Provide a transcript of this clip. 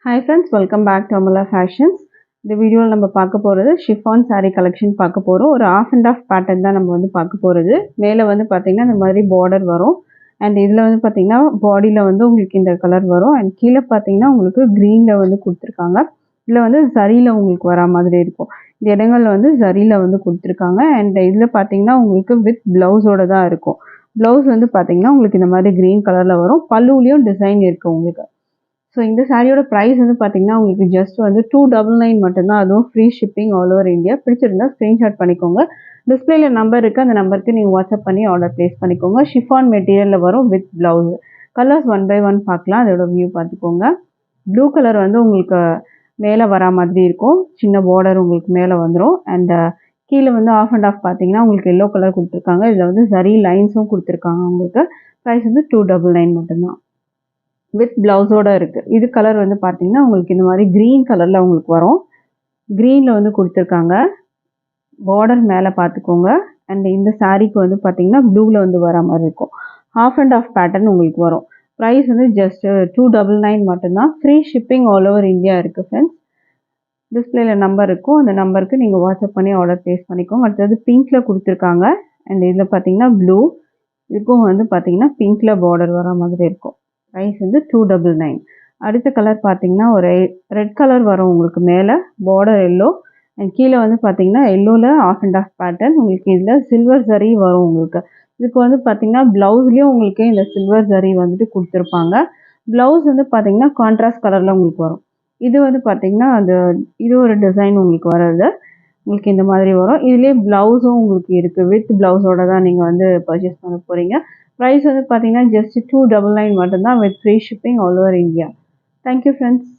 Hi friends, welcome back to Amala Fashions. இந்த வீடியோவில் நம்ம பார்க்க போகிறது ஷிஃபான் saree கலெக்ஷன் பார்க்க போகிறோம். ஒரு ஆஃப் அண்ட் ஆஃப் பேட்டர்ன் தான் நம்ம வந்து பார்க்க போகிறது. மேலே வந்து பார்த்திங்கன்னா இந்த மாதிரி பார்டர் வரும். அண்ட் இதில் வந்து பார்த்திங்கன்னா பாடியில் வந்து உங்களுக்கு இந்த கலர் வரும். அண்ட் கீழே பார்த்திங்கன்னா உங்களுக்கு க்ரீனில் வந்து கொடுத்துருக்காங்க. இதில் வந்து ஜரியில் உங்களுக்கு வரா மாதிரி இருக்கும். இந்த இடங்களில் வந்து ஜரியில் வந்து கொடுத்துருக்காங்க. அண்ட் இதில் பார்த்திங்கன்னா உங்களுக்கு வித் ப்ளவுஸோடு தான் இருக்கும். ப்ளவுஸ் வந்து பார்த்திங்கன்னா உங்களுக்கு இந்த மாதிரி க்ரீன் கலரில் வரும். பல்லுலேயும் டிசைன் இருக்குது உங்களுக்கு. ஸோ இந்த சாரியோட ப்ரைஸ் வந்து பார்த்தீங்கன்னா உங்களுக்கு ஜஸ்ட் வந்து 299 மட்டும்தான். அதுவும் free shipping all over India. பிடிச்சிருந்தா ஸ்க்ரீன்ஷாட் பண்ணிக்கோங்க. டிஸ்பிளேயில் நம்பர் இருக்குது, அந்த நம்பருக்கு நீங்கள் வாட்ஸ்அப் பண்ணி ஆர்டர் ப்ளேஸ் பண்ணிக்கோங்க. ஷிஃபான் மெட்டீரியலில் வரும் with blouse. Colours one by one பார்க்கலாம். அதோட வியூ பார்த்துக்கோங்க. ப்ளூ கலர் வந்து உங்களுக்கு மேலே வரா மாதிரி இருக்கும். சின்ன பார்டர் உங்களுக்கு மேலே வந்துடும். அண்ட் கீழே வந்து ஆஃப் அண்ட் ஆஃப் பார்த்தீங்கன்னா உங்களுக்கு எல்லோ கலர் கொடுத்துருக்காங்க. இதில் வந்து சரி லைன்ஸும் கொடுத்துருக்காங்க உங்களுக்கு. ப்ரைஸ் வந்து 299 மட்டும்தான். வித் ப்ளவுஸோடு இருக்குது. இது கலர் வந்து பார்த்தீங்கன்னா உங்களுக்கு இந்த மாதிரி க்ரீன் கலரில் உங்களுக்கு வரும். க்ரீனில் வந்து கொடுத்துருக்காங்க. பார்டர் மேலே பார்த்துக்கோங்க. அண்ட் இந்த சாரீக்கு வந்து பார்த்தீங்கன்னா ப்ளூவில் வந்து வர மாதிரி இருக்கும். ஆஃப் அண்ட் ஆஃப் பேட்டர்ன் உங்களுக்கு வரும். ப்ரைஸ் வந்து ஜஸ்ட் 299 மட்டும்தான். Free shipping all over India இருக்குது ஃப்ரெண்ட்ஸ். டிஸ்பிளேயில் நம்பர் இருக்கும், அந்த நம்பருக்கு நீங்கள் வாட்ஸ்அப் பண்ணி ஆர்டர் ப்ளேஸ் பண்ணிக்கோங்க. அடுத்தது பிங்க்கில் கொடுத்துருக்காங்க. அண்ட் இதில் பார்த்தீங்கன்னா ப்ளூ, இதுக்கும் வந்து பார்த்தீங்கன்னா பிங்க்கில் பார்டர் வர மாதிரி இருக்கும். ப்ரைஸ் வந்து 299. அடுத்த கலர் பார்த்தீங்கன்னா ஒரு ரெட் கலர் வரும் உங்களுக்கு. மேலே பார்டர் எல்லோ அண்ட் கீழே வந்து பார்த்தீங்கன்னா எல்லோவில் ஆஃப் அண்ட் ஆஃப் பேட்டர்ன். உங்களுக்கு இதில் சில்வர் ஜரி வரும் உங்களுக்கு. இதுக்கு வந்து பார்த்தீங்கன்னா ப்ளவுஸ்லேயும் உங்களுக்கு இந்த சில்வர் ஜரி வந்துட்டு கொடுத்துருப்பாங்க. ப்ளவுஸ் வந்து பார்த்தீங்கன்னா கான்ட்ராஸ்ட் கலரில் உங்களுக்கு வரும். இது வந்து பார்த்தீங்கன்னா இது ஒரு டிசைன் உங்களுக்கு வர்றது. உங்களுக்கு இந்த மாதிரி வரும். இதுலேயே ப்ளவுஸும் உங்களுக்கு இருக்குது. வித் ப்ளவுஸோட தான் நீங்கள் வந்து பர்ச்சேஸ் பண்ண போகிறீங்க. ப்ரைஸ் வந்து பார்த்தீங்கன்னா ஜஸ்ட் 299 மட்டும்தான் with free shipping all over India. Thank you friends.